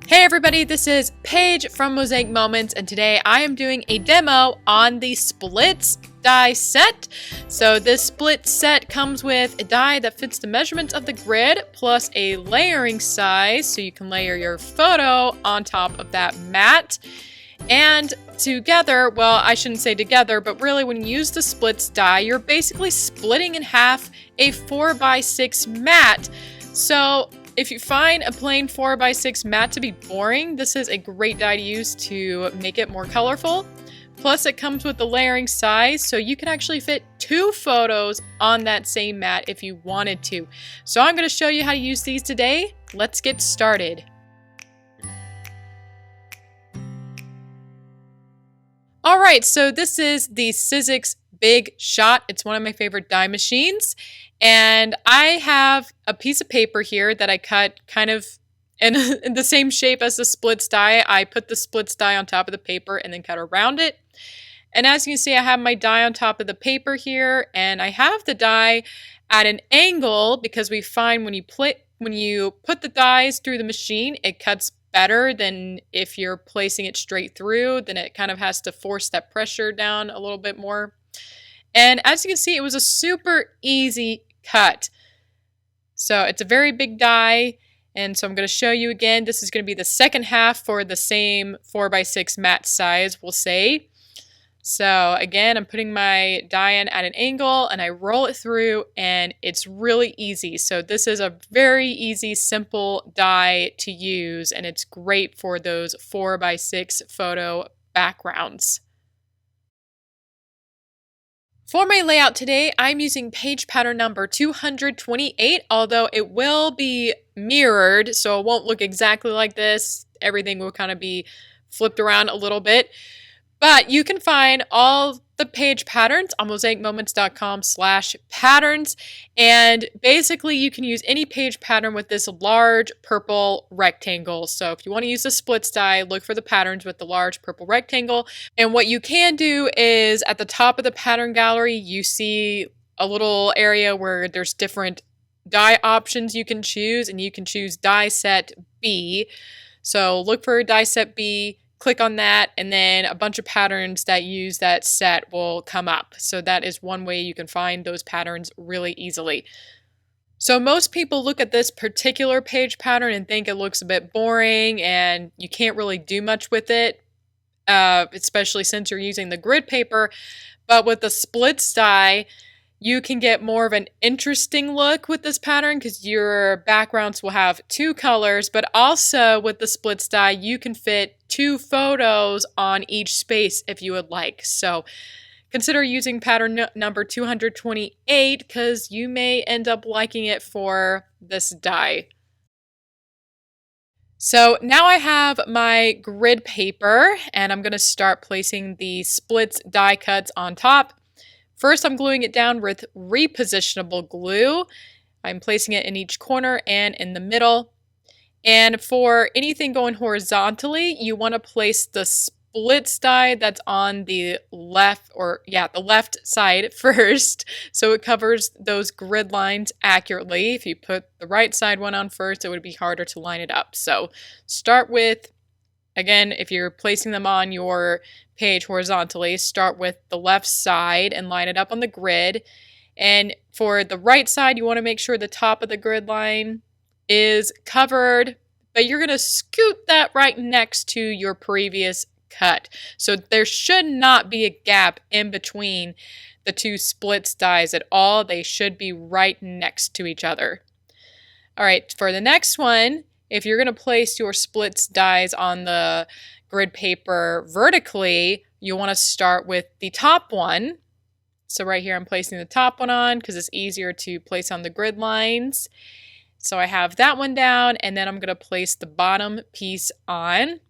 Hey everybody, this is Paige from Mosaic Moments, and today I am doing a demo on the splits die set. So this split set comes with a die that fits the measurements of the grid, plus a layering size, so you can layer your photo on top of that mat. And together, well, I shouldn't say together, but really when you use the splits die, you're basically splitting in half a 4x6 mat. So if you find a plain 4x6 mat to be boring, this is a great die to use to make it more colorful. Plus it comes with the layering size, so you can actually fit 2 photos on that same mat if you wanted to. So I'm going to show you how to use these today. Let's get started. Alright, so this is the Sizzix Big Shot. It's one of my favorite die machines. And I have a piece of paper here that I cut kind of in the same shape as the splits die. I put the splits die on top of the paper and then cut around it. And as you can see, I have my die on top of the paper here, and I have the die at an angle because we find when you put the dies through the machine, it cuts better than if you're placing it straight through. Then it kind of has to force that pressure down a little bit more. And as you can see, it was a super easy cut. So it's a very big die, and so I'm going to show you again. This is going to be the second half for the same 4x6 mat size, we'll say. So again, I'm putting my die in at an angle and I roll it through, and it's really easy. So this is a very easy, simple die to use, and it's great for those 4x6 photo backgrounds. For my layout today, I'm using page pattern number 228, although it will be mirrored, so it won't look exactly like this. Everything will kind of be flipped around a little bit. But you can find all the page patterns on mosaicmoments.com/patterns. And basically you can use any page pattern with this large purple rectangle. So if you want to use the splits die, look for the patterns with the large purple rectangle. And what you can do is at the top of the pattern gallery, you see a little area where there's different die options you can choose, and you can choose die set B. So look for die set B. Click on that, and then a bunch of patterns that use that set will come up. So that is one way you can find those patterns really easily. So most people look at this particular page pattern and think it looks a bit boring and you can't really do much with it, especially since you're using the grid paper. But with the splits die, you can get more of an interesting look with this pattern because your backgrounds will have 2 colors, but also with the splits die, you can fit 2 photos on each space if you would like. So consider using pattern number 228 because you may end up liking it for this die. So now I have my grid paper, and I'm going to start placing the splits die cuts on top. First, I'm gluing it down with Re-positionable glue. I'm placing it in each corner and in the middle. And for anything going horizontally, you want to place the splits die that's on the left, the left side first, so it covers those grid lines accurately. If you put the right side one on first, it would be harder to line it up. So start with, again, if you're placing them on your page horizontally, start with the left side and line it up on the grid. And for the right side, you want to make sure the top of the grid line is covered, but you're going to scoot that right next to your previous cut. So there should not be a gap in between the 2 splits dies at all. They should be right next to each other. All right, for the next one, if you're going to place your splits dies on the grid paper vertically, you want to start with the top one. So right here I'm placing the top one on because it's easier to place on the grid lines. So I have that one down, and then I'm going to place the bottom piece on.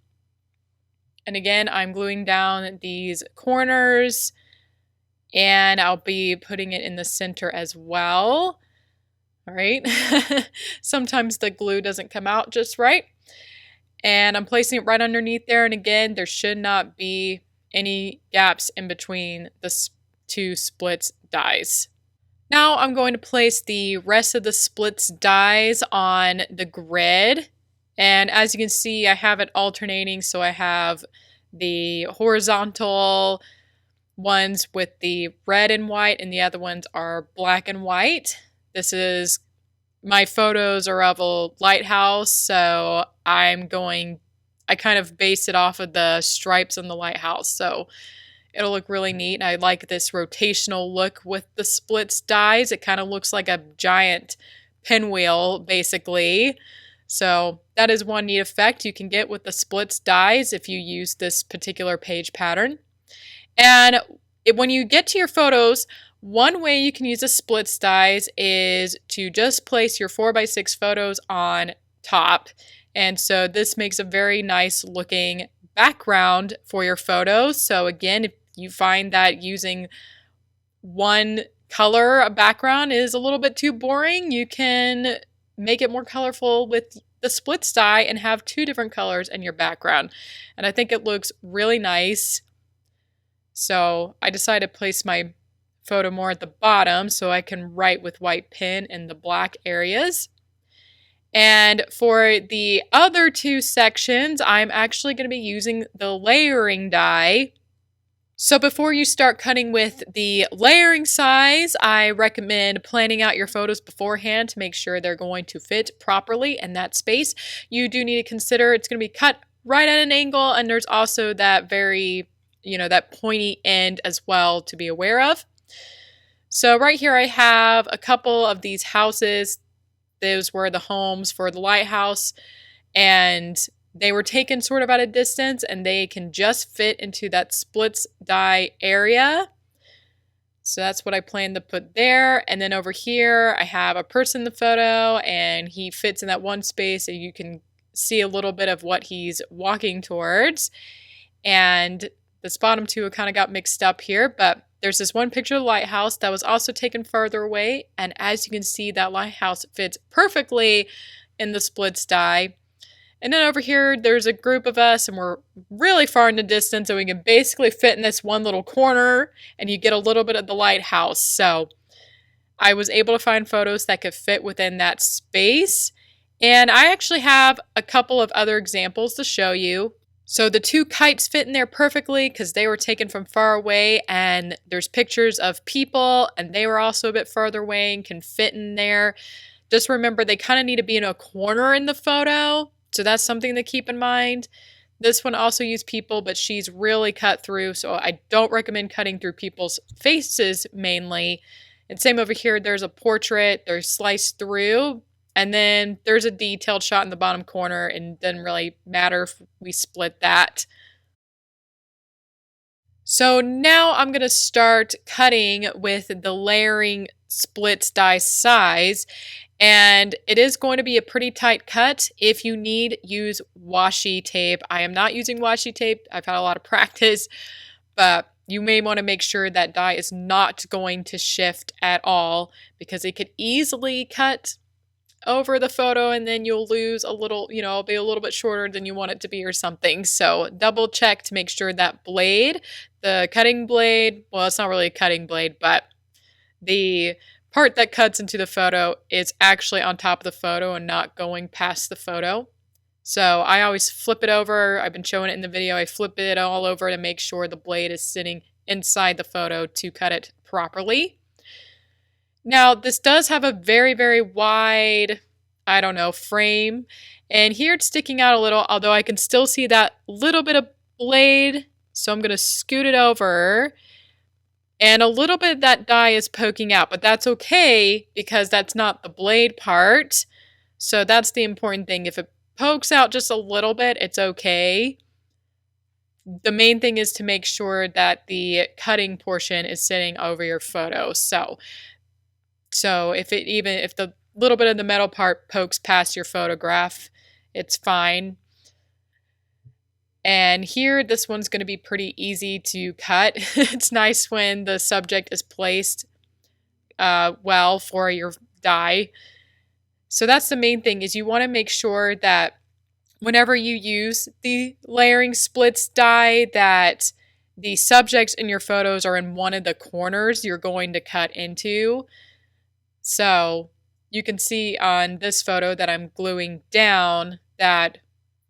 And again, I'm gluing down these corners, and I'll be putting it in the center as well. All right. Sometimes the glue doesn't come out just right. And I'm placing it right underneath there. And again, there should not be any gaps in between the 2 splits dies. Now I'm going to place the rest of the splits dies on the grid. And as you can see, I have it alternating. So I have the horizontal ones with the red and white, and the other ones are black and white. This is my photos are of a lighthouse, so I kind of base it off of the stripes on the lighthouse. So it'll look really neat. I like this rotational look with the splits dies. It kind of looks like a giant pinwheel, basically. So that is one neat effect you can get with the splits dies if you use this particular page pattern. And when you get to your photos, one way you can use the splits dies is to just place your 4x6 photos on top. And so this makes a very nice looking background for your photos. So again, if you find that using one color background is a little bit too boring, you can make it more colorful with the splits die and have two different colors in your background. And I think it looks really nice. So I decided to place my photo more at the bottom so I can write with white pen in the black areas. And for the other two sections, I'm actually going to be using the layering die. So before you start cutting with the layering size, I recommend planning out your photos beforehand to make sure they're going to fit properly in that space. You do need to consider it's going to be cut right at an angle, and there's also that that pointy end as well to be aware of. So right here I have a couple of these houses. Those were the homes for the lighthouse, and they were taken sort of at a distance, and they can just fit into that splits die area. So that's what I plan to put there. And then over here I have a person in the photo, and he fits in that one space, and you can see a little bit of what he's walking towards. And this bottom two kind of got mixed up here, but there's this one picture of the lighthouse that was also taken farther away, and as you can see, that lighthouse fits perfectly in the splits die. And then over here, there's a group of us, and we're really far in the distance, and we can basically fit in this one little corner, and you get a little bit of the lighthouse. So I was able to find photos that could fit within that space, and I actually have a couple of other examples to show you. So the two kites fit in there perfectly because they were taken from far away, and there's pictures of people, and they were also a bit farther away and can fit in there. Just remember, they kind of need to be in a corner in the photo, so that's something to keep in mind. This one also used people, but she's really cut through, so I don't recommend cutting through people's faces mainly. And same over here, there's a portrait, they're sliced through. And then there's a detailed shot in the bottom corner, and it doesn't really matter if we split that. So now I'm going to start cutting with the layering splits die size. And it is going to be a pretty tight cut. If you need, use washi tape. I am not using washi tape. I've had a lot of practice, but you may want to make sure that die is not going to shift at all, because it could easily cut over the photo and then you'll lose a little, it'll be a little bit shorter than you want it to be or something. So double check to make sure that blade, the cutting blade, well, it's not really a cutting blade, but the part that cuts into the photo is actually on top of the photo and not going past the photo. So I always flip it over. I've been showing it in the video. I flip it all over to make sure the blade is sitting inside the photo to cut it properly. Now, this does have a very, very wide, frame. And here it's sticking out a little, although I can still see that little bit of blade. So I'm going to scoot it over. And a little bit of that die is poking out, but that's okay because that's not the blade part. So that's the important thing. If it pokes out just a little bit, it's okay. The main thing is to make sure that the cutting portion is sitting over your photo. So if the little bit of the metal part pokes past your photograph, it's fine. And here, this one's going to be pretty easy to cut. It's nice when the subject is placed well for your die. So that's the main thing, is you want to make sure that whenever you use the layering splits die, that the subjects in your photos are in one of the corners you're going to cut into. So you can see on this photo that I'm gluing down, that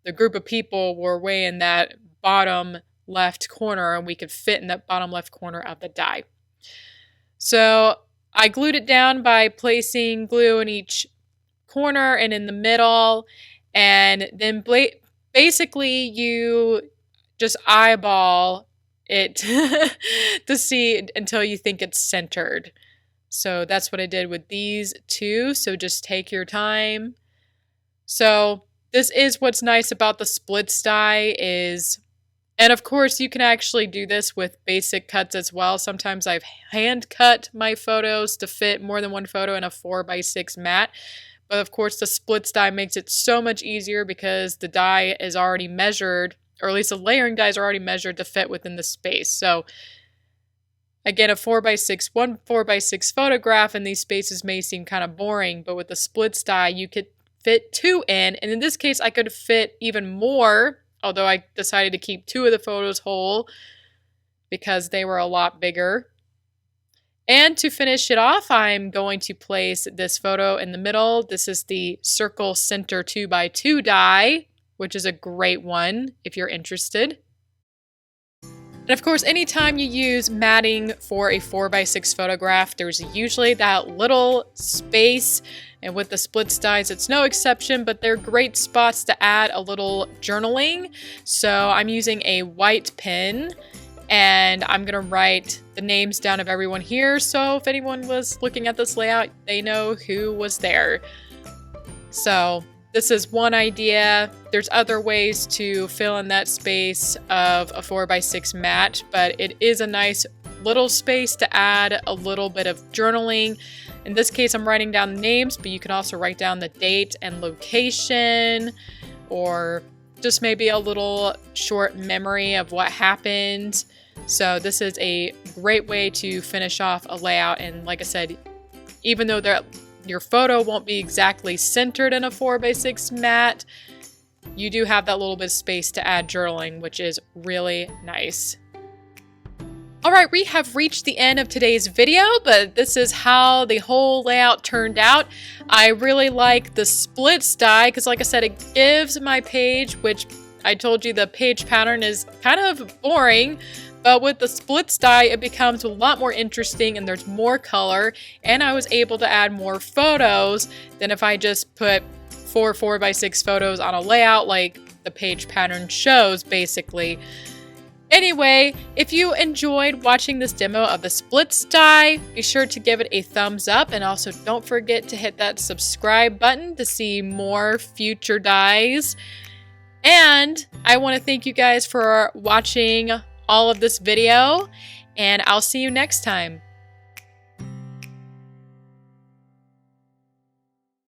the group of people were way in that bottom left corner and we could fit in that bottom left corner of the die. So I glued it down by placing glue in each corner and in the middle, and then basically you just eyeball it to see until you think it's centered. So that's what I did with these two. So just take your time. So this is what's nice about the splits die is, and of course you can actually do this with basic cuts as well. Sometimes I've hand cut my photos to fit more than one photo in a 4x6 mat. But of course the splits die makes it so much easier because the die is already measured, or at least the layering die is already measured to fit within the space. So again, one 4x6 photograph and these spaces may seem kind of boring, but with the splits die you could fit 2 in, and in this case I could fit even more, although I decided to keep 2 of the photos whole because they were a lot bigger. And to finish it off, I'm going to place this photo in the middle. This is the Circle Center 2x2 die, which is a great one if you're interested. And of course, anytime you use matting for a 4x6 photograph, there's usually that little space. And with the splits dies, it's no exception, but they're great spots to add a little journaling. So I'm using a white pen, and I'm going to write the names down of everyone here. So if anyone was looking at this layout, they know who was there. So this is one idea. There's other ways to fill in that space of a 4x6 mat, but it is a nice little space to add a little bit of journaling. In this case, I'm writing down the names, but you can also write down the date and location, or just maybe a little short memory of what happened. So this is a great way to finish off a layout. And like I said, even though your photo won't be exactly centered in a 4x6 mat, you do have that little bit of space to add journaling, which is really nice. Alright, we have reached the end of today's video, but this is how the whole layout turned out. I really like the splits die because, like I said, it gives my page, which I told you the page pattern is kind of boring, but with the splits die, it becomes a lot more interesting and there's more color, and I was able to add more photos than if I just put 4x6 photos on a layout like the page pattern shows, basically. Anyway, if you enjoyed watching this demo of the splits die, be sure to give it a thumbs up, and also don't forget to hit that subscribe button to see more future dies. And I want to thank you guys for watching all of this video, and I'll see you next time.